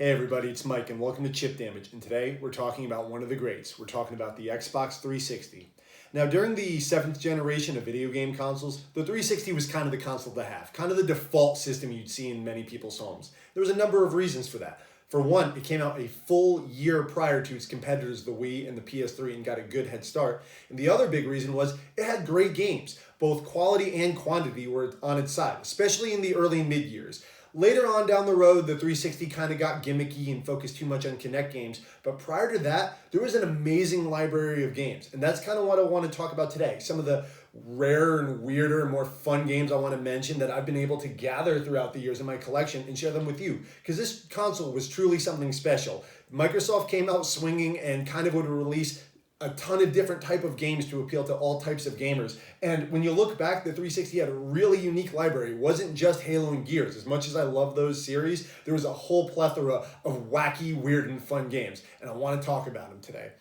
Hey everybody, it's Mike and welcome to Chip Damage, and today we're talking about one of the greats. We're talking about the Xbox 360. Now during the 7th generation of video game consoles, the 360 was kind of the console to have, kind of the default system you'd see in many people's homes. There was a number of reasons for that. For one, it came out a full year prior to its competitors, the Wii and the PS3, and got a good head start. And the other big reason was it had great games. Both quality and quantity were on its side, especially in the early mid-years. Later on down the road, the 360 kind of got gimmicky and focused too much on Kinect games. But prior to that, there was an amazing library of games. And that's kind of what I want to talk about today. Some of the rarer and weirder and more fun games I want to mention that I've been able to gather throughout the years in my collection and share them with you. Because this console was truly something special. Microsoft came out swinging and kind of would release a ton of different type of games to appeal to all types of gamers. And when you look back, the 360 had a really unique library. It wasn't just Halo and Gears. As much as I love those series, there was a whole plethora of wacky, weird, and fun games. And I want to talk about them today.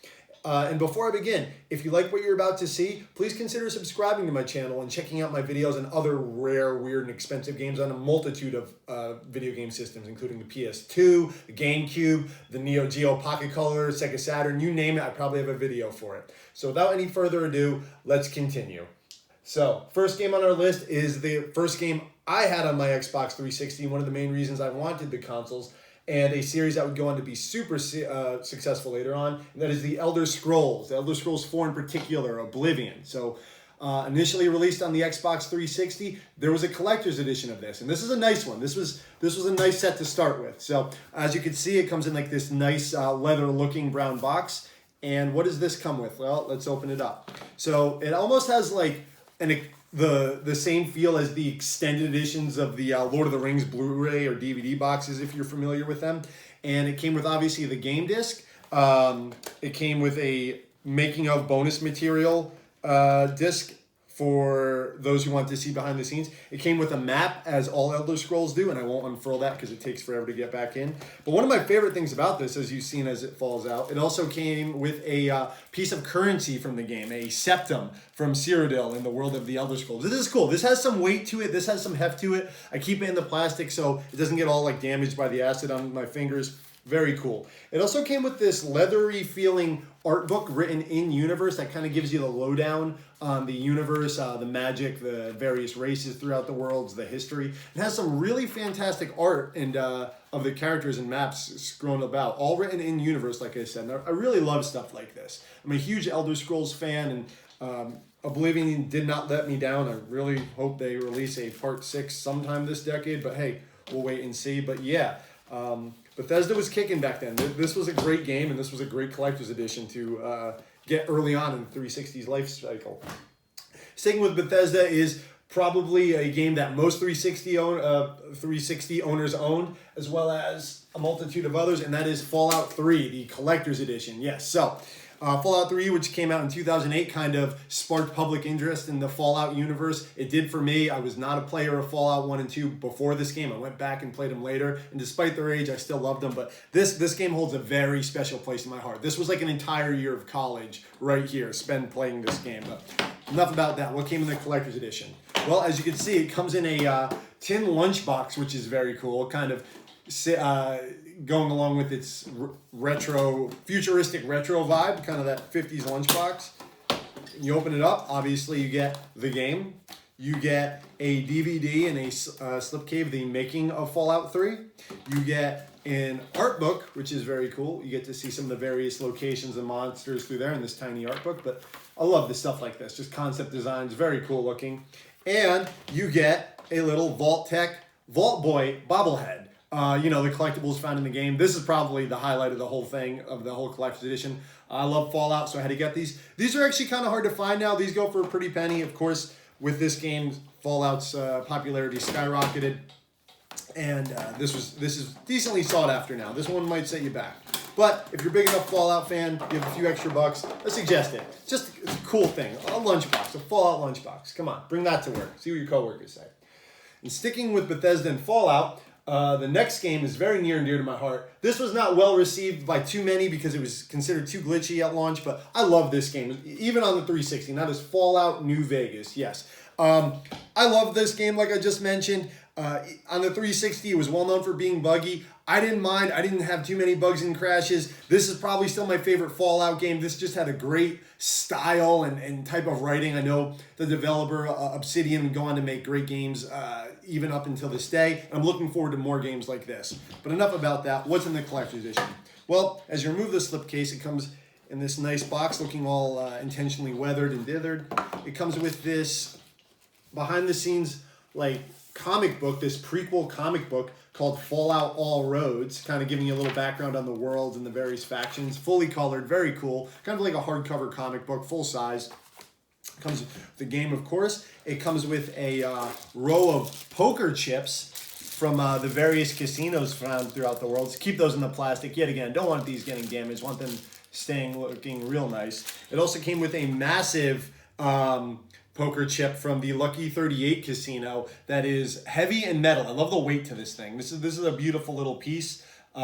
And before I begin, if you like what you're about to see, please consider subscribing to my channel and checking out my videos on other rare, weird, and expensive games on a multitude of video game systems, including the PS2, the GameCube, the Neo Geo Pocket Color, Sega Saturn, you name it, I probably have a video for it. So without any further ado, let's continue. So, first game on our list is the first game I had on my Xbox 360, one of the main reasons I wanted the consoles, and a series that would go on to be super successful later on, and that is the Elder Scrolls 4 in particular, Oblivion. So initially released on the Xbox 360, there was a collector's edition of this, and this is a nice one. This was a nice set to start with. So as you can see, it comes in like this nice leather-looking brown box, and what does this come with? Well, let's open it up. So it almost has like the same feel as the extended editions of the Lord of the Rings Blu-ray or DVD boxes, if you're familiar with them. And it came with, obviously, the game disc. It came with a making of bonus material disc for those who want to see behind the scenes. It came with a map, as all Elder Scrolls do, and I won't unfurl that because it takes forever to get back in. But one of my favorite things about this, as you've seen as it falls out, it also came with a piece of currency from the game, a septum from Cyrodiil in the world of the Elder Scrolls. This is cool. This has some weight to it. This has some heft to it. I keep it in the plastic so it doesn't get all like damaged by the acid on my fingers. Very cool. It also came with this leathery feeling art book written in universe that kind of gives you the lowdown on the universe, the magic, the various races throughout the worlds, the history. It has some really fantastic art and of the characters and maps scrolling about, all written in universe, like I said. And I really love stuff like this. I'm a huge Elder Scrolls fan, and Oblivion did not let me down. I really hope they release a part 6 sometime this decade, but hey, we'll wait and see. But yeah, Bethesda was kicking back then. This was a great game, and this was a great collector's edition to get early on in the 360's life cycle. Sticking with Bethesda is probably a game that most 360 owners owned, as well as a multitude of others, and that is Fallout 3, the collector's edition. Yes, so Fallout 3, which came out in 2008, kind of sparked public interest in the Fallout universe. It did for me. I was not a player of Fallout 1 and 2 before this game. I went back and played them later, and despite their age, I still loved them. But this game holds a very special place in my heart. This was like an entire year of college right here spent playing this game. But enough about that. What came in the collector's edition? Well, as you can see, it comes in a tin lunchbox, which is very cool. Kind of going along with its futuristic retro vibe, kind of that 50s lunchbox. You open it up, obviously you get the game. You get a DVD and a slipcase, the making of Fallout 3. You get an art book, which is very cool. You get to see some of the various locations and monsters through there in this tiny art book. But I love this stuff like this, just concept designs, very cool looking. And you get a little Vault-Tec Vault Boy bobblehead. The collectibles found in the game. This is probably the highlight of the whole thing, of the whole collector's edition. I love Fallout, so I had to get these. These are actually kind of hard to find now. These go for a pretty penny. Of course, with this game, Fallout's popularity skyrocketed. And this is decently sought after now. This one might set you back. But if you're a big enough Fallout fan, you have a few extra bucks, I suggest it. It's a cool thing. A lunchbox, a Fallout lunchbox. Come on, bring that to work. See what your coworkers say. And sticking with Bethesda and Fallout, the next game is very near and dear to my heart. This was not well received by too many because it was considered too glitchy at launch, but I love this game, even on the 360. And that is Fallout New Vegas, yes. I love this game, like I just mentioned. On the 360, it was well known for being buggy. I didn't mind. I didn't have too many bugs and crashes. This is probably still my favorite Fallout game. This just had a great style and type of writing. I know the developer, Obsidian, would go on to make great games even up until this day. I'm looking forward to more games like this. But enough about that. What's in the collector's edition? Well, as you remove the slipcase, it comes in this nice box looking all intentionally weathered and dithered. It comes with this behind-the-scenes like comic book, this prequel comic book called Fallout All Roads, kind of giving you a little background on the world and the various factions. Fully colored, very cool. Kind of like a hardcover comic book, full size. Comes with the game, of course. It comes with a row of poker chips from the various casinos found throughout the world. So keep those in the plastic. Yet again, don't want these getting damaged. Want them looking real nice. It also came with a massive poker chip from the Lucky 38 casino that is heavy and metal. I love the weight to this thing. This is a beautiful little piece. You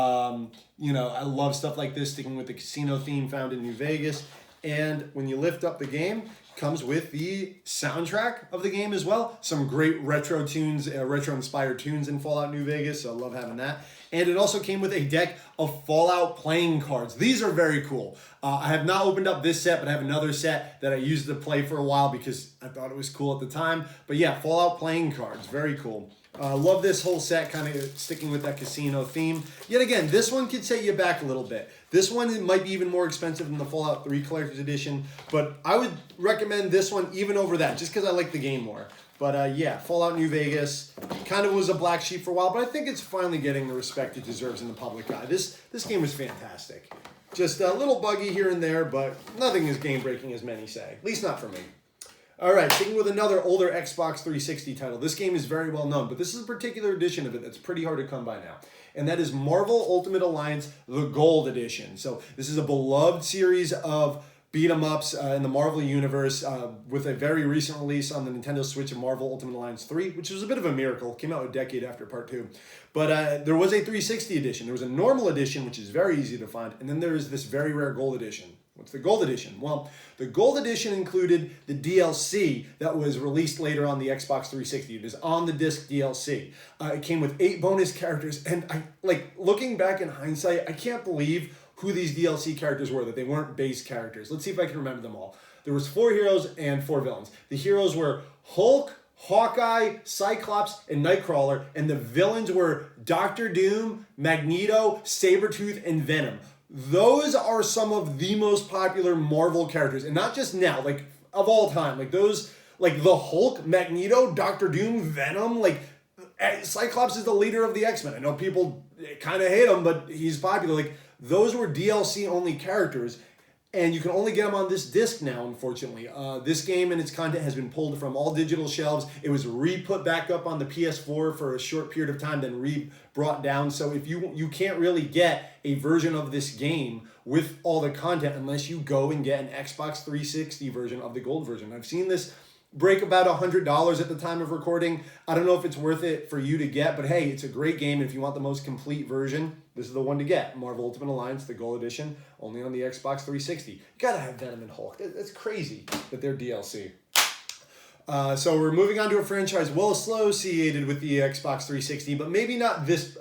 know, I love stuff like this, sticking with the casino theme found in New Vegas. And when you lift up the game, it comes with the soundtrack of the game as well. Some great retro tunes, retro-inspired tunes in Fallout New Vegas, so I love having that. And it also came with a deck of Fallout playing cards. These are very cool. I have not opened up this set, but I have another set that I used to play for a while because I thought it was cool at the time. But yeah, Fallout playing cards, very cool. Love this whole set, kind of sticking with that casino theme. Yet again, this one could set you back a little bit. This one might be even more expensive than the Fallout 3 Collector's Edition, but I would recommend this one even over that, just because I like the game more. But yeah, Fallout New Vegas kind of was a black sheep for a while, but I think it's finally getting the respect it deserves in the public eye. This game was fantastic. Just a little buggy here and there, but nothing as game-breaking as many say. At least not for me. All right, sticking with another older Xbox 360 title. This game is very well known, but this is a particular edition of it that's pretty hard to come by now. And that is Marvel Ultimate Alliance, the Gold Edition. So this is a beloved series of beat-em-ups in the Marvel Universe with a very recent release on the Nintendo Switch of Marvel Ultimate Alliance 3, which was a bit of a miracle. Came out a decade after Part 2. But there was a 360 edition. There was a normal edition, which is very easy to find, and then there is this very rare Gold Edition. What's the Gold Edition? Well, the Gold Edition included the DLC that was released later on the Xbox 360. It is on the disc DLC. It came with 8 bonus characters, and looking back in hindsight, I can't believe who these DLC characters were, that they weren't base characters. Let's see if I can remember them all. There was 4 heroes and 4 villains. The heroes were Hulk, Hawkeye, Cyclops, and Nightcrawler, and the villains were Doctor Doom, Magneto, Sabretooth, and Venom. Those are some of the most popular Marvel characters, and not just now, like of all time. Like those, like the Hulk, Magneto, Doctor Doom, Venom, like Cyclops is the leader of the X-Men. I know people kind of hate him, but he's popular. Like those were DLC only characters, and you can only get them on this disc now, unfortunately. This game and its content has been pulled from all digital shelves. It was re-put back up on the PS4 for a short period of time, then re-brought down. So if you can't really get a version of this game with all the content unless you go and get an Xbox 360 version of the gold version. I've seen this break about $100 at the time of recording. I don't know if it's worth it for you to get, but hey, it's a great game. If you want the most complete version, this is the one to get. Marvel Ultimate Alliance, the Gold Edition, only on the Xbox 360. You gotta have Venom and Hulk. That's crazy that they're DLC. So we're moving on to a franchise well associated with the Xbox 360, but maybe not this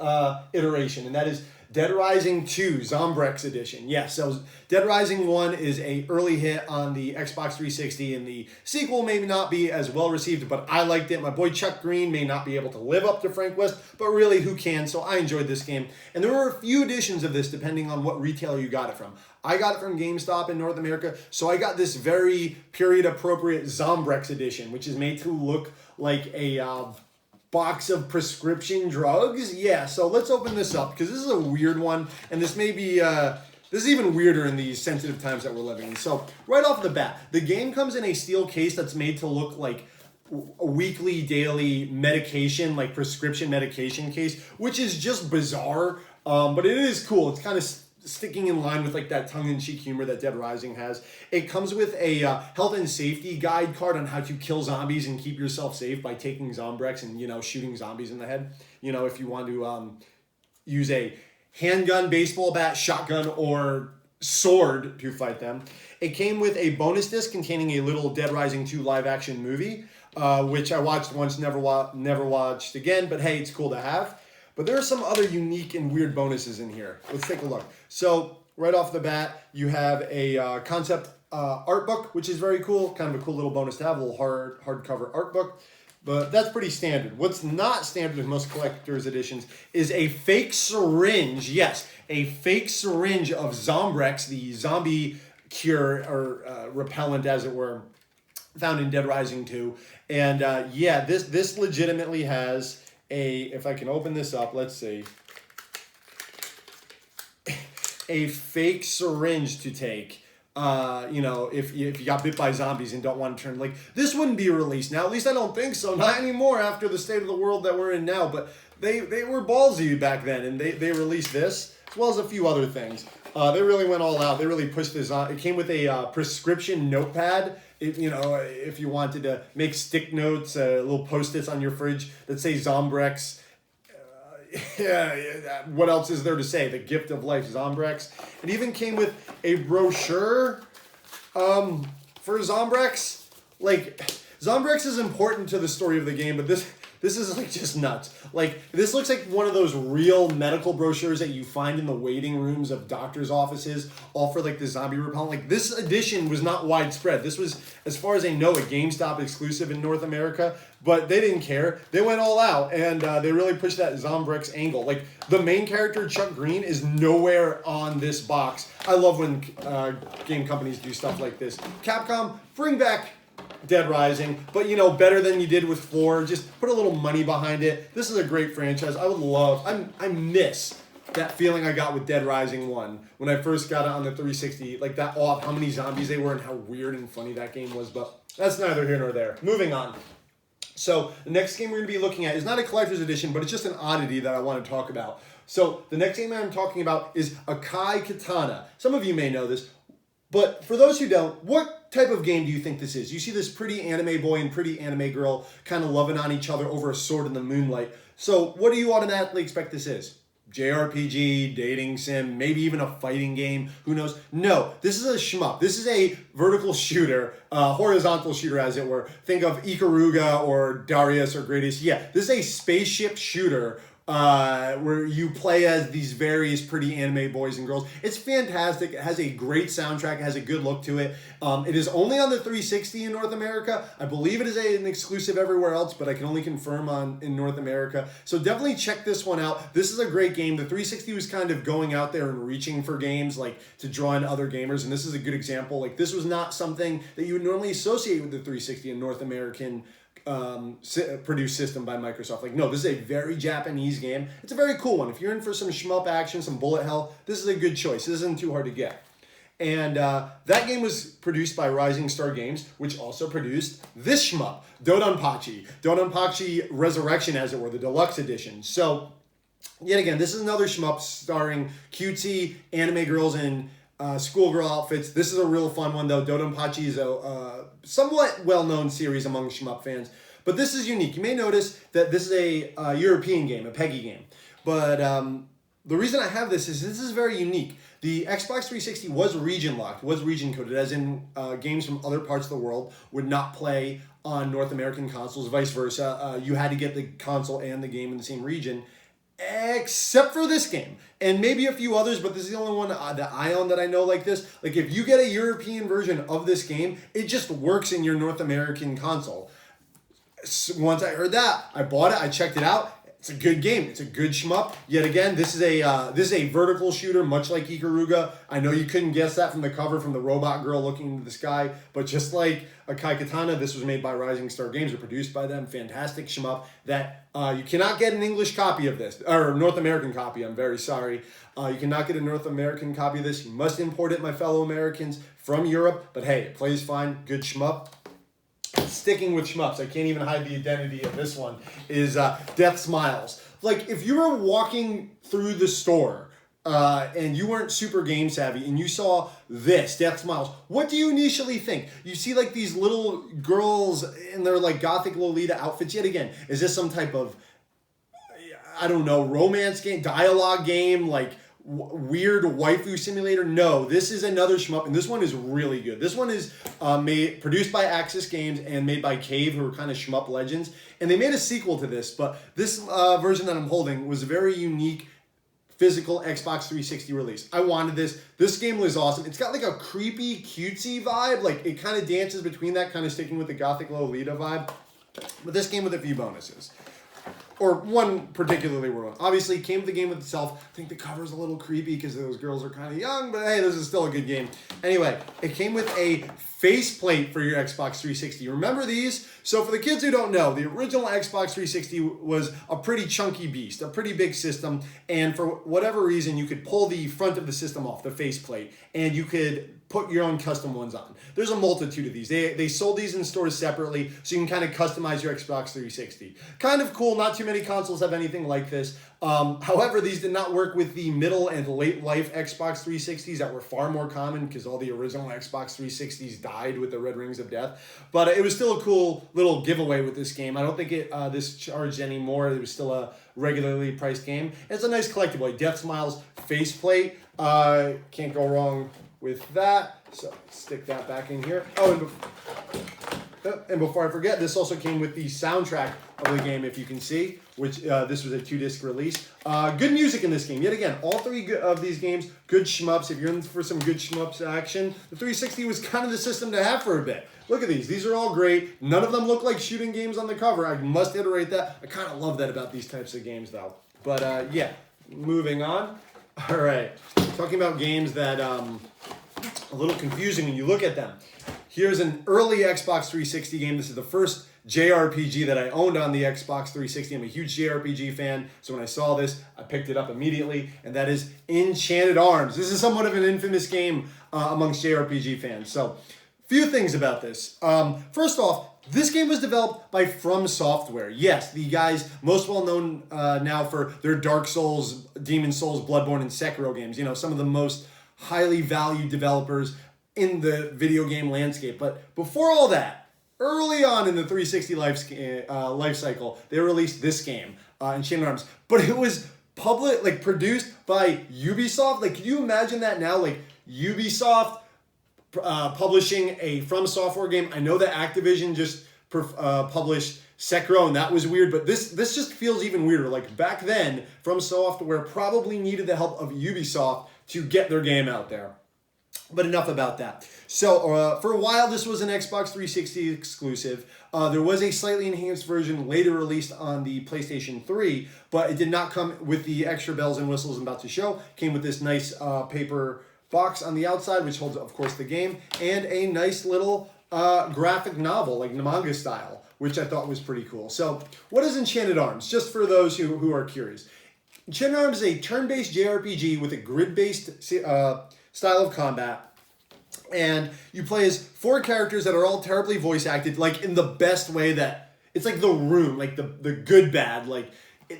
iteration, and that is Dead Rising 2 Zombrex Edition. Yes, so Dead Rising 1 is a early hit on the Xbox 360, and the sequel may not be as well received, but I liked it. My boy Chuck Green may not be able to live up to Frank West, but really, who can? So I enjoyed this game. And there were a few editions of this depending on what retailer you got it from. I got it from GameStop in North America, so I got this very period-appropriate Zombrex Edition, which is made to look like a box of prescription drugs. Yeah, so let's open this up because this is a weird one, and this may be this is even weirder in these sensitive times that we're living in. So right off the bat, the game comes in a steel case that's made to look like a weekly, daily medication, like prescription medication case, which is just bizarre, but it is cool. It's kind of sticking in line with like that tongue-in-cheek humor that Dead Rising has. It comes with a health and safety guide card on how to kill zombies and keep yourself safe by taking Zombrex and, shooting zombies in the head. If you want to use a handgun, baseball bat, shotgun, or sword to fight them. It came with a bonus disc containing a little Dead Rising 2 live-action movie. which I watched once, never watched again, but hey, it's cool to have. But there are some other unique and weird bonuses in here. Let's take a look. So right off the bat, you have a concept art book, which is very cool. Kind of a cool little bonus to have, a little hardcover art book. But that's pretty standard. What's not standard with most collector's editions is a fake syringe. Yes, a fake syringe of Zombrex, the zombie cure or repellent, as it were, found in Dead Rising 2. And yeah, this legitimately has a, if I can open this up, let's see, a fake syringe to take. You know, if you got bit by zombies and don't want to turn, like, this wouldn't be released now. At least I don't think so. Not anymore after the state of the world that we're in now. But they were ballsy back then, and they released this, as well as a few other things. They really went all out. They really pushed this on. It came with a prescription notepad. You know, if you wanted to make stick notes, little Post-its on your fridge that say Zombrex. Yeah, what else is there to say? The gift of life, Zombrex. It even came with a brochure for Zombrex. Like, Zombrex is important to the story of the game, but this is like just nuts. Like, this looks like one of those real medical brochures that you find in the waiting rooms of doctors' offices, all for like the zombie repellent. Like, this edition was not widespread. This was, as far as I know, a GameStop exclusive in North America, but they didn't care. They went all out, and they really pushed that Zombrex angle. Like, the main character, Chuck Green, is nowhere on this box. I love when game companies do stuff like this. Capcom, bring back Dead Rising, but you know, better than you did with 4. Just put a little money behind it. This is a great franchise. I would love, I miss that feeling I got with Dead Rising 1 when I first got it on the 360. Like that awe of how many zombies they were and how weird and funny that game was, but that's neither here nor there. Moving on. So the next game we're going to be looking at is not a collector's edition, but it's just an oddity that I want to talk about. So the next game I'm talking about is Akai Katana. Some of you may know this, but for those who don't, what type of game do you think this is? You see this pretty anime boy and pretty anime girl kind of loving on each other over a sword in the moonlight. So what do you automatically expect this is? JRPG, dating sim, maybe even a fighting game, who knows? No, this is a shmup. This is a vertical shooter, horizontal shooter as it were. Think of Ikaruga or Darius or Gradius. Yeah, this is a spaceship shooter where you play as these various pretty anime boys and girls. It's fantastic. It has a great soundtrack. It has a good look to it. It is only on the 360 in North America. I believe it is an exclusive everywhere else, but I can only confirm in North America. So definitely check this one out. This is a great game. The 360 was kind of going out there and reaching for games like to draw in other gamers, and this is a good example. Like, this was not something that you would normally associate with the 360 in North American produced system by Microsoft. Like, no, this is a very Japanese game. It's a very cool one. If you're in for some shmup action, some bullet hell, this is a good choice. This isn't too hard to get. And that game was produced by Rising Star Games, which also produced this shmup, Dodanpachi. Dodanpachi Resurrection, as it were, the deluxe edition. So, yet again, this is another shmup starring cutesy anime girls in schoolgirl outfits. This is a real fun one, though. Dodanpachi is a somewhat well-known series among shmup fans, but this is unique. You may notice that this is a European game, a PEGI game, but the reason I have this is very unique. The Xbox 360 was region locked, was region coded, as in games from other parts of the world would not play on North American consoles, vice versa. You had to get the console and the game in the same region, except for this game and maybe a few others, but this is the only one that I own that I know like this. Like, if you get a European version of this game, it just works in your North American console. So once I heard that, I bought it, I checked it out. It's a good game. It's a good shmup. Yet again, this is a vertical shooter, much like Ikaruga. I know you couldn't guess that from the cover, from the robot girl looking into the sky, but just like Akai Katana, this was made by Rising Star Games, or produced by them. Fantastic shmup that you cannot get an English copy of this, or North American copy. I'm very sorry. You cannot get a North American copy of this. You must import it, my fellow Americans, from Europe. But hey, it plays fine. Good shmup. Sticking with shmups, I can't even hide the identity of this one, is Death Smiles. Like, if you were walking through the store and you weren't super game savvy and you saw this, Death Smiles, what do you initially think? You see like these little girls in their like gothic Lolita outfits. Yet again, is this some type of, I don't know, romance game, dialogue game? Like, weird waifu simulator. No, this is another shmup, and this one is really good. This one is produced by Axis Games and made by Cave, who are kind of shmup legends. And they made a sequel to this, but this version that I'm holding was a very unique physical Xbox 360 release. I wanted this. This game was awesome. It's got like a creepy, cutesy vibe. Like, it kind of dances between that, kind of sticking with the Gothic Lolita vibe. But this came with a few bonuses. Or one particularly one. Obviously, came with the game with itself. I think the cover's a little creepy because those girls are kind of young, but hey, this is still a good game. Anyway, it came with a faceplate for your Xbox 360. Remember these? So for the kids who don't know, the original Xbox 360 was a pretty chunky beast, a pretty big system, and for whatever reason, you could pull the front of the system off, the faceplate, and you could put your own custom ones on. There's a multitude of these. They sold these in stores separately, so you can kind of customize your Xbox 360. Kind of cool. Not too many consoles have anything like this. However, these did not work with the middle and late life Xbox 360s that were far more common because all the original Xbox 360s died with the Red Rings of Death. But it was still a cool little giveaway with this game. I don't think this charged anymore. It was still a regularly priced game. And it's a nice collectible. Like Death Smiles faceplate. Can't go wrong with that. So stick that back in here. Oh, and before I forget, this also came with the soundtrack of the game, if you can see, which this was a 2-disc release. Good music in this game. Yet again, all three of these games, good shmups. If you're in for some good shmups action, the 360 was kind of the system to have for a bit. Look at these. These are all great. None of them look like shooting games on the cover. I must iterate that. I kind of love that about these types of games, though. But yeah, moving on. All right. Talking about games that a little confusing when you look at them. Here's an early Xbox 360 game. This is the first JRPG that I owned on the Xbox 360. I'm a huge JRPG fan, so when I saw this, I picked it up immediately, and that is Enchanted Arms. This is somewhat of an infamous game amongst JRPG fans. So, few things about this. First off, this game was developed by From Software. Yes, the guys most well known now for their Dark Souls, Demon Souls, Bloodborne, and Sekiro games. You know, some of the most highly valued developers in the video game landscape. But before all that, early on in the 360 life cycle, they released this game, Enchanted Arms. But it was produced by Ubisoft. Like, can you imagine that now? Like, Ubisoft publishing a From Software game. I know that Activision just published Sekiro, and that was weird, but this just feels even weirder. Like, back then, From Software probably needed the help of Ubisoft to get their game out there. But enough about that. So for a while, this was an Xbox 360 exclusive. There was a slightly enhanced version later released on the PlayStation 3, but it did not come with the extra bells and whistles I'm about to show. Came with this nice paper box on the outside, which holds, of course, the game, and a nice little graphic novel, like manga style, which I thought was pretty cool. So what is Enchanted Arms? Just for those who are curious. Enchanted Arms is a turn-based JRPG with a grid-based style of combat, and you play as 4 characters that are all terribly voice acted, like in the best way that it's like The Room, like the good bad. Like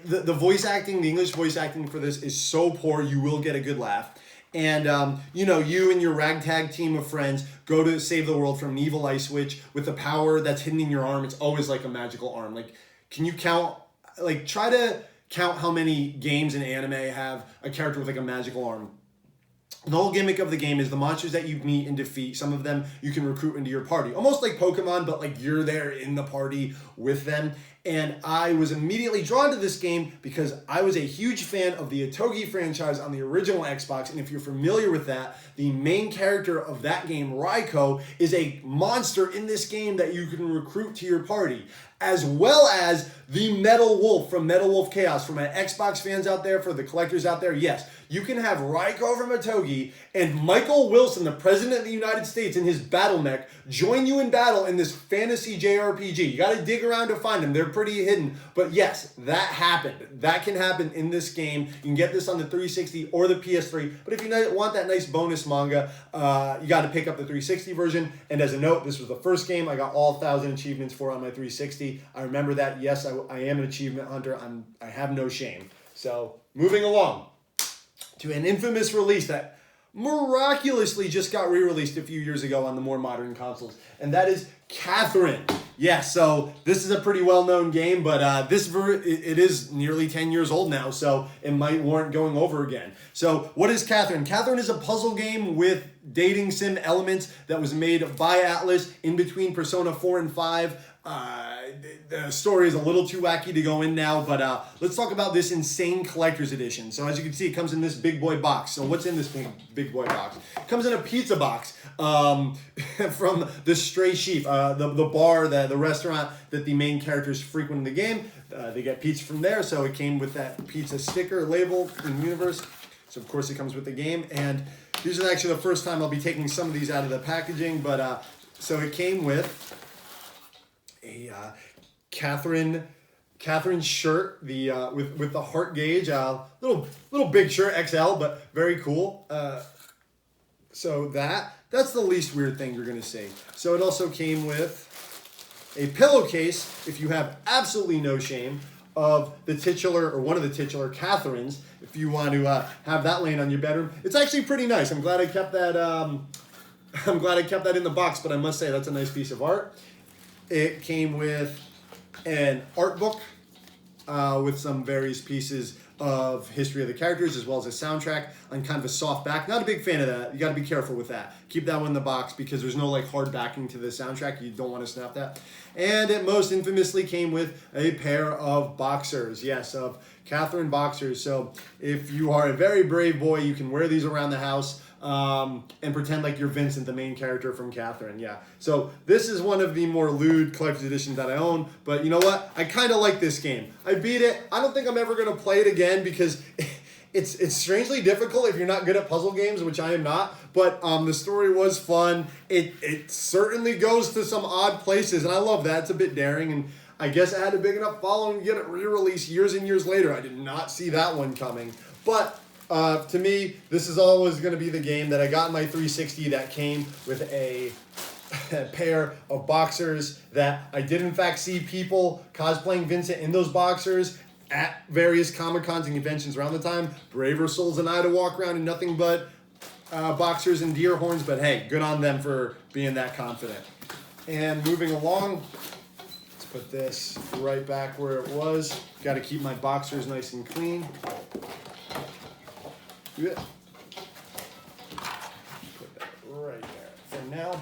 the voice acting, the English voice acting for this is so poor you will get a good laugh. And you know, you and your ragtag team of friends go to save the world from an evil ice witch with the power that's hidden in your arm. It's always like a magical arm. Like, can you count? Like, try to count how many games in anime have a character with like a magical arm. The whole gimmick of the game is the monsters that you meet and defeat, some of them you can recruit into your party. Almost like Pokemon, but like you're there in the party with them. And I was immediately drawn to this game because I was a huge fan of the Otogi franchise on the original Xbox. And if you're familiar with that, the main character of that game, Raiko, is a monster in this game that you can recruit to your party. As well as the Metal Wolf from Metal Wolf Chaos. For my Xbox fans out there, for the collectors out there, yes, you can have Raiko from Otogi and Michael Wilson, the President of the United States, in his battle mech, join you in battle in this fantasy JRPG. You got to dig around to find them. They're pretty hidden. But yes, that happened. That can happen in this game. You can get this on the 360 or the PS3. But if you want that nice bonus manga, you got to pick up the 360 version. And as a note, this was the first game I got all 1,000 achievements for on my 360. I remember that. Yes, I am an achievement hunter. I have no shame. So moving along to an infamous release that miraculously just got re-released a few years ago on the more modern consoles, and that is Catherine. Yeah, so this is a pretty well-known game, but it is nearly 10 years old now, so it might warrant going over again. So what is Catherine? Catherine is a puzzle game with dating sim elements that was made by Atlas in between Persona 4 and 5. The story is a little too wacky to go in now, but let's talk about this insane collector's edition. So as you can see, it comes in this big boy box. So what's in this big boy box? It comes in a pizza box from the Stray Sheep, the bar, the restaurant that the main characters frequent in the game. They get pizza from there, so it came with that pizza sticker label in the universe. So of course it comes with the game, and this is actually the first time I'll be taking some of these out of the packaging, but so it came with a Catherine shirt, the with the heart gauge, little big shirt, XL, but very cool. So that's the least weird thing you're gonna see. So it also came with a pillowcase, if you have absolutely no shame, of the titular or one of the titular Catherines, if you want to have that laying on your bedroom. It's actually pretty nice. I'm glad I kept that. I'm glad I kept that in the box, but I must say that's a nice piece of art. It came with an art book with some various pieces of history of the characters, as well as a soundtrack on kind of a soft back. Not a big fan of that. You got to be careful with that. Keep that one in the box because there's no like hard backing to the soundtrack. You don't want to snap that. And it most infamously came with a pair of boxers. Yes, of Catherine boxers. So if you are a very brave boy, you can wear these around the house. And pretend like you're Vincent, the main character from Catherine. Yeah. So this is one of the more lewd collector's editions that I own. But you know what? I kind of like this game. I beat it. I don't think I'm ever going to play it again because it's strangely difficult if you're not good at puzzle games, which I am not. But the story was fun. It certainly goes to some odd places, and I love that. It's a bit daring, and I guess I had a big enough following to get it re-released years and years later. I did not see that one coming. But to me, this is always going to be the game that I got in my 360 that came with a pair of boxers that I did in fact see people cosplaying Vincent in those boxers at various Comic-Cons and conventions around the time. Braver souls than I to walk around in nothing but boxers and deer horns, but hey, good on them for being that confident. And moving along, let's put this right back where it was. Got to keep my boxers nice and clean. Good. Put that right there. For now,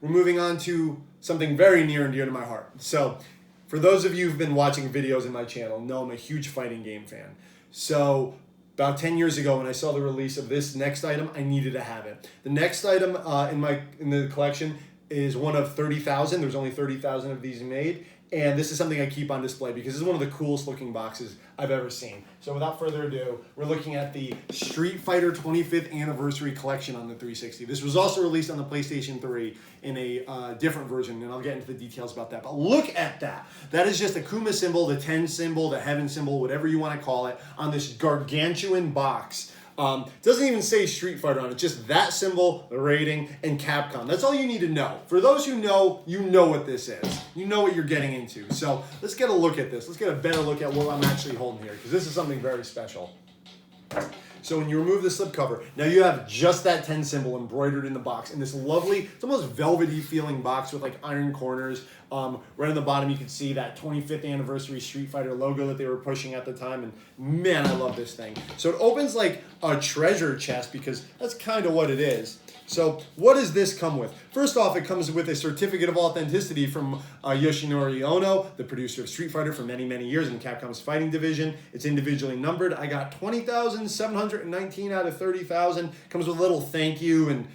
we're moving on to something very near and dear to my heart. So, for those of you who've been watching videos in my channel, know I'm a huge fighting game fan. So, about 10 years ago when I saw the release of this next item, I needed to have it. The next item in the collection is one of 30,000. There's only 30,000 of these made. And this is something I keep on display because this is one of the coolest looking boxes I've ever seen. So without further ado, we're looking at the Street Fighter 25th Anniversary Collection on the 360. This was also released on the PlayStation 3 in a different version, and I'll get into the details about that. But look at that. That is just a Kuma symbol, the 10 symbol, the heaven symbol, whatever you want to call it, on this gargantuan box. Doesn't even say Street Fighter on it, just that symbol, the rating, and Capcom. That's all you need to know. For those who know, you know what this is. You know what you're getting into. So let's get a look at this. Let's get a better look at what I'm actually holding here, because this is something very special. So when you remove the slipcover, now you have just that 10 symbol embroidered in the box in this lovely, it's almost velvety feeling box with like iron corners. Right on the bottom you can see that 25th anniversary Street Fighter logo that they were pushing at the time, and man, I love this thing. So it opens like a treasure chest because that's kind of what it is. So what does this come with? First off, it comes with a certificate of authenticity from Yoshinori Ono, the producer of Street Fighter for many, many years in Capcom's fighting division. It's individually numbered. I got 20,719 out of 30,000. Comes with a little thank you and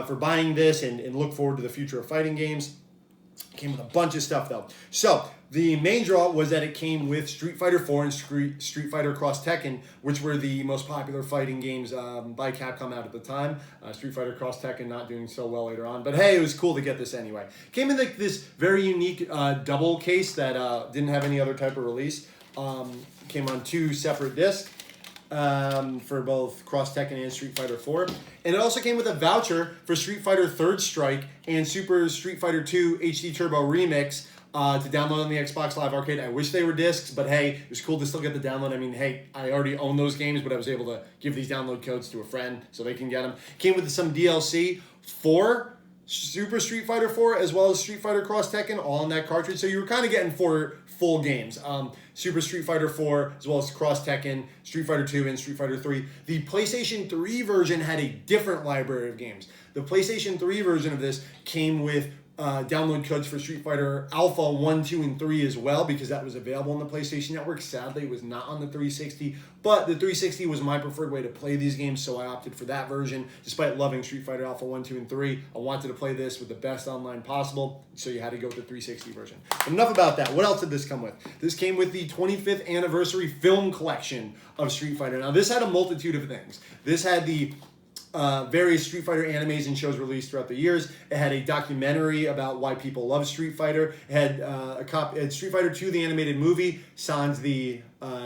for buying this and look forward to the future of fighting games. Came with a bunch of stuff though. So the main draw was that it came with Street Fighter 4 and Street Fighter Cross Tekken, which were the most popular fighting games by Capcom out at the time. Street Fighter Cross Tekken not doing so well later on, but hey, it was cool to get this anyway. Came in like this very unique double case that didn't have any other type of release. Came on 2 separate discs. For both Cross Tekken and Street Fighter 4. And it also came with a voucher for Street Fighter Third Strike and Super Street Fighter 2 HD Turbo Remix to download on the Xbox Live Arcade. I wish they were discs, but hey, it was cool to still get the download. I mean, hey, I already own those games, but I was able to give these download codes to a friend so they can get them. Came with some DLC for Super Street Fighter 4 as well as Street Fighter Cross Tekken all on that cartridge. So you were kind of getting 4 full games. Super Street Fighter 4 as well as Cross Tekken, Street Fighter 2, and Street Fighter 3. The PlayStation 3 version had a different library of games. The PlayStation 3 version of this came with download codes for Street Fighter Alpha 1, 2, and 3 as well, because that was available on the PlayStation Network. Sadly, it was not on the 360, but the 360 was my preferred way to play these games, so I opted for that version. Despite loving Street Fighter Alpha 1, 2, and 3, I wanted to play this with the best online possible, so you had to go with the 360 version. But enough about that. What else did this come with? This came with the 25th anniversary film collection of Street Fighter. Now, this had a multitude of things. This had the various Street Fighter animes and shows released throughout the years. It had a documentary about why people love Street Fighter. It had it had Street Fighter 2, the animated movie, sans the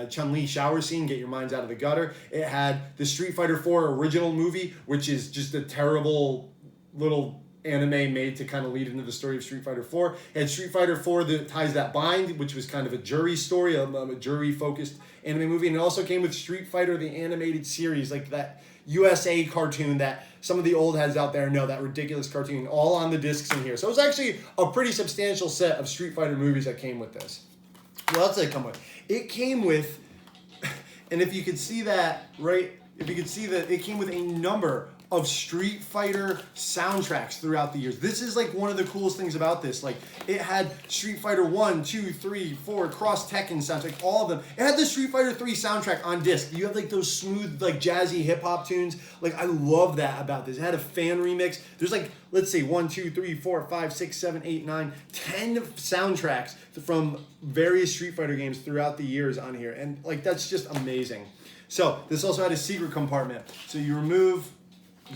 Chun-Li shower scene, get your minds out of the gutter. It had the Street Fighter 4 original movie, which is just a terrible little anime made to kind of lead into the story of Street Fighter 4. It had Street Fighter 4, The Ties That Bind, which was kind of a jury story, a jury-focused anime movie. And it also came with Street Fighter, the animated series, like that USA cartoon that some of the old heads out there know, that ridiculous cartoon, all on the discs in here. So it was actually a pretty substantial set of Street Fighter movies that came with this. What else did it come with? It came with, and if you could see that, right, if you could see that, it came with a number of Street Fighter soundtracks throughout the years. This is like one of the coolest things about this. Like, it had Street Fighter 1, 2, 3, 4, Cross Tekken soundtrack, all of them. It had the Street Fighter 3 soundtrack on disc. You have like those smooth, like jazzy hip hop tunes. Like, I love that about this. It had a fan remix. There's like, let's see, 1, 2, 3, 4, 5, 6, 7, 8, 9, 10 soundtracks from various Street Fighter games throughout the years on here. And like, that's just amazing. So this also had a secret compartment. So you remove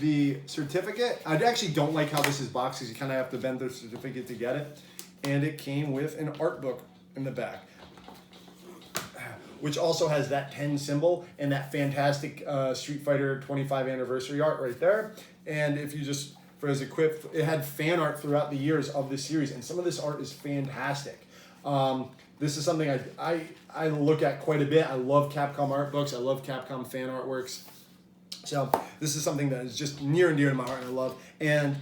the certificate. I actually don't like how this is boxed, because you kind of have to bend the certificate to get it. And it came with an art book in the back, which also has that 10 symbol and that fantastic Street Fighter 25 anniversary art right there. And if you just, for as a quip, it had fan art throughout the years of this series, and some of this art is fantastic. This is something I look at quite a bit. I love Capcom art books. I love Capcom fan artworks. So this is something that is just near and dear to my heart and I love. And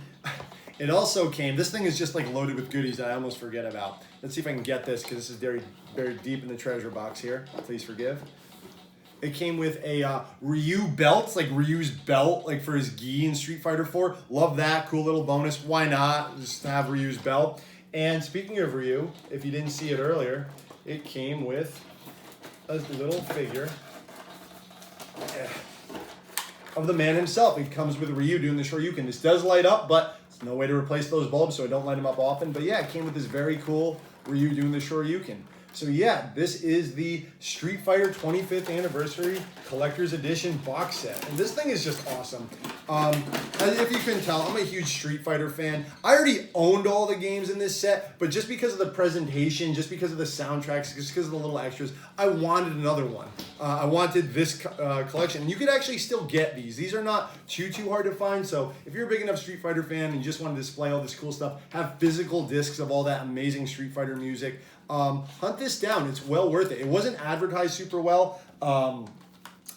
it also came, this thing is just like loaded with goodies that I almost forget about. Let's see if I can get this, because this is very, very deep in the treasure box here. Please forgive. It came with a Ryu belt, like Ryu's belt, like for his gi in Street Fighter 4. Love that, cool little bonus. Why not just have Ryu's belt? And speaking of Ryu, if you didn't see it earlier, it came with a little figure of the man himself. It comes with Ryu doing the Shoryuken. This does light up, but there's no way to replace those bulbs, so I don't light them up often. But yeah, it came with this very cool Ryu doing the Shoryuken. So yeah, this is the Street Fighter 25th Anniversary Collector's Edition box set. And this thing is just awesome. If you couldn't tell, I'm a huge Street Fighter fan. I already owned all the games in this set, but just because of the presentation, just because of the soundtracks, just because of the little extras, I wanted another one. I wanted this collection. And you could actually still get these. These are not too hard to find. So if you're a big enough Street Fighter fan and you just want to display all this cool stuff, have physical discs of all that amazing Street Fighter music, hunt this down. It's well worth it. It wasn't advertised super well. And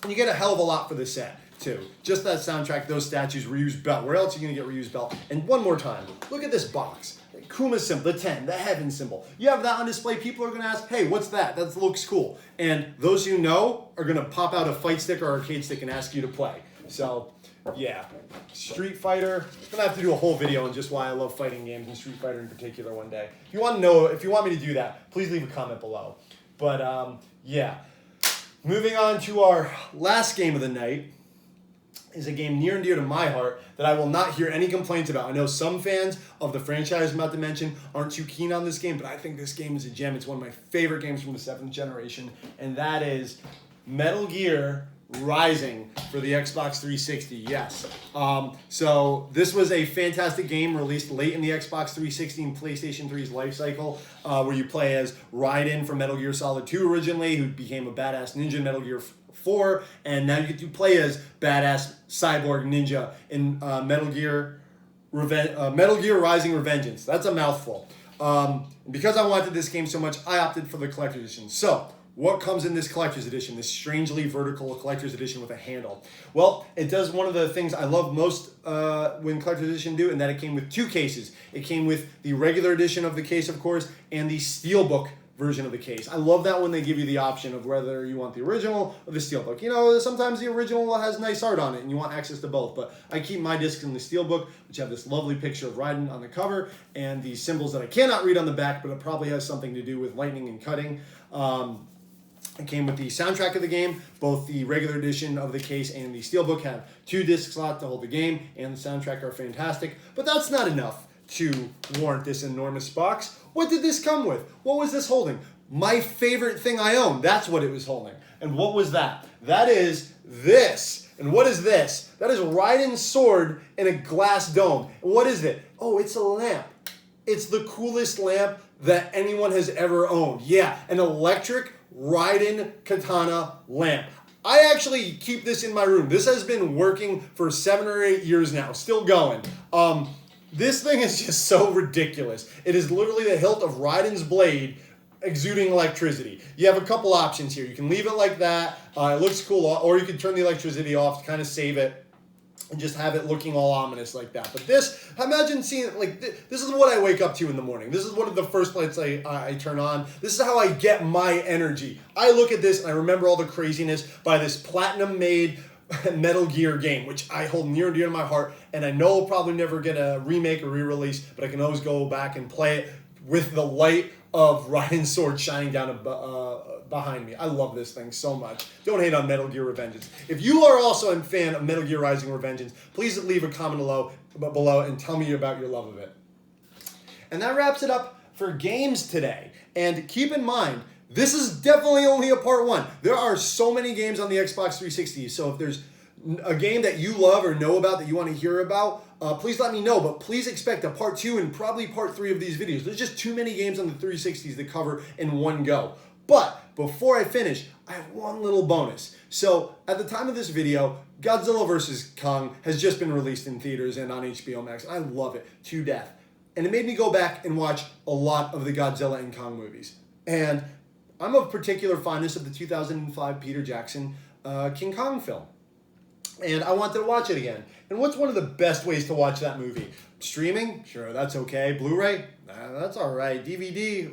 you get a hell of a lot for this set, too. Just that soundtrack, those statues, Ryu's belt. Where else are you going to get Ryu's belt? And one more time, look at this box. Kuma's symbol, the 10, the heaven symbol. You have that on display. People are going to ask, hey, what's that? That looks cool. And those who know are going to pop out a fight stick or arcade stick and ask you to play. So, yeah. Street Fighter. I'm going to have to do a whole video on just why I love fighting games and Street Fighter in particular one day. If you want to know, if you want me to do that, please leave a comment below. But, yeah. Moving on to our last game of the night is a game near and dear to my heart that I will not hear any complaints about. I know some fans of the franchise I'm about to mention aren't too keen on this game, but I think this game is a gem. It's one of my favorite games from the 7th generation, and that is Metal Gear Rising for the Xbox 360, yes. So this was a fantastic game released late in the Xbox 360 and PlayStation 3's life cycle, where you play as Raiden from Metal Gear Solid 2 originally, who became a badass ninja in Metal Gear 4, and now you get to play as badass cyborg ninja in Metal Gear Rising Revengeance. That's a mouthful. Because I wanted this game so much, I opted for the collector's edition. So, what comes in this collector's edition, this strangely vertical collector's edition with a handle? Well, it does one of the things I love most when collector's edition do, and that it came with 2 cases. It came with the regular edition of the case, of course, and the steelbook version of the case. I love that when they give you the option of whether you want the original or the steelbook. You know, sometimes the original has nice art on it and you want access to both, but I keep my discs in the steelbook, which have this lovely picture of Raiden on the cover and the symbols that I cannot read on the back, but it probably has something to do with lightning and cutting. It came with the soundtrack of the game. Both the regular edition of the case and the steelbook have 2 disc slots to hold the game, and the soundtrack are fantastic, but that's not enough to warrant this enormous box. What did this come with? What was this holding? My favorite thing I own. That's what it was holding. And what was that? That is this. And what is this? That is Raiden's sword in a glass dome. And what is it? Oh, it's a lamp. It's the coolest lamp that anyone has ever owned. Yeah, an electric Raiden Katana lamp. I actually keep this in my room. This has been working for 7 or 8 years now, still going. This thing is just so ridiculous. It is literally the hilt of Raiden's blade exuding electricity. You have a couple options here. You can leave it like that. It looks cool. Or you can turn the electricity off to kind of save it and just have it looking all ominous like that. But this, imagine seeing it like this is what I wake up to in the morning. This is one of the first lights I turn on. This is how I get my energy. I look at this and I remember all the craziness by this platinum-made Metal Gear game, which I hold near and dear to my heart, and I know I'll probably never get a remake or re-release, but I can always go back and play it with the light of Raiden's sword shining down behind me. I love this thing so much. Don't hate on Metal Gear Revengeance. If you are also a fan of Metal Gear Rising Revengeance, please leave a comment below and tell me about your love of it. And that wraps it up for games today. And keep in mind, this is definitely only a part 1. There are so many games on the Xbox 360, so if there's a game that you love or know about that you want to hear about, please let me know, but please expect a part 2 and probably part 3 of these videos. There's just too many games on the 360s to cover in one go. But before I finish, I have one little bonus. So at the time of this video, Godzilla vs. Kong has just been released in theaters and on HBO Max. I love it to death. And it made me go back and watch a lot of the Godzilla and Kong movies. And I'm of particular fondness of the 2005 Peter Jackson King Kong film. And I wanted to watch it again. And what's one of the best ways to watch that movie? Streaming? Sure, that's okay. Blu-ray? That's all right. DVD?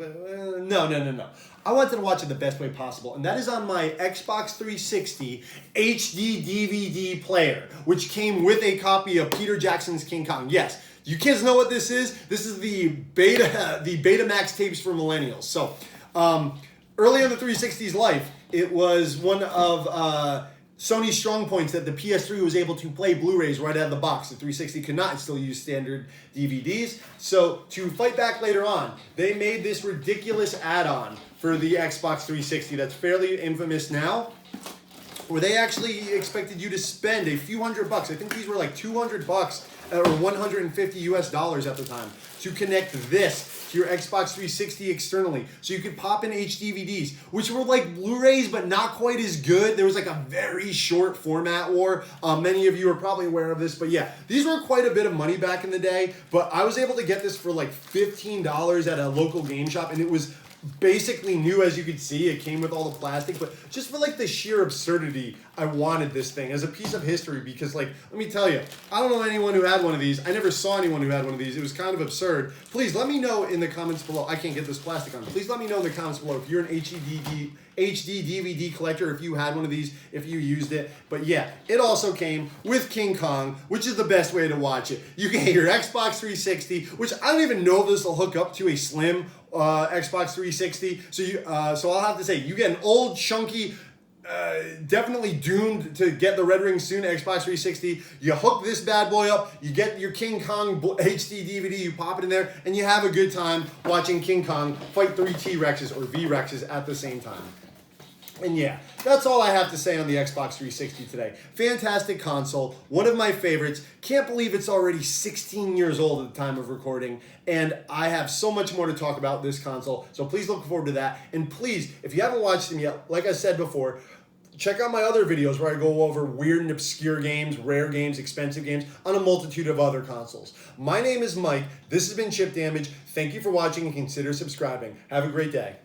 No. I wanted to watch it the best way possible, and that is on my Xbox 360 HD DVD player, which came with a copy of Peter Jackson's King Kong. Yes, you kids know what this is? This is the Betamax tapes for millennials. So, early in the 360's life, it was one of Sony's strong points that the PS3 was able to play Blu-rays right out of the box. The 360 could not still use standard DVDs. So to fight back later on, they made this ridiculous add-on for the Xbox 360 that's fairly infamous now, where they actually expected you to spend a few $100. I think these were like $200 or $150 US at the time to connect this to your Xbox 360 externally, so you could pop in HDVDs, which were like Blu-rays but not quite as good. There was like a very short format war. Many of you are probably aware of this, but yeah, these were quite a bit of money back in the day, but I was able to get this for like $15 at a local game shop, and it was basically new. As you could see, it came with all the plastic, but just for like the sheer absurdity, I wanted this thing as a piece of history, because like, let me tell you, I don't know anyone who had one of these. I never saw anyone who had one of these. It was kind of absurd. Please let me know in the comments below. I can't get this plastic on. Please let me know in the comments below if you're an HD DVD collector, if you had one of these, if you used it. But yeah, it also came with King Kong, which is the best way to watch it. You can get your Xbox 360, which I don't even know if this will hook up to a slim Xbox 360. So I'll have to say, you get an old, chunky, definitely doomed to get the red ring soon Xbox 360. You hook this bad boy up, you get your King Kong HD DVD, you pop it in there, and you have a good time watching King Kong fight 3 T-Rexes or V-Rexes at the same time. And yeah, that's all I have to say on the Xbox 360 today. Fantastic console, one of my favorites. Can't believe it's already 16 years old at the time of recording, and I have so much more to talk about this console, so please look forward to that. And please, if you haven't watched them yet, like I said before, check out my other videos where I go over weird and obscure games, rare games, expensive games on a multitude of other consoles. My name is Mike. This has been Chip Damage. Thank you for watching and consider subscribing. Have a great day.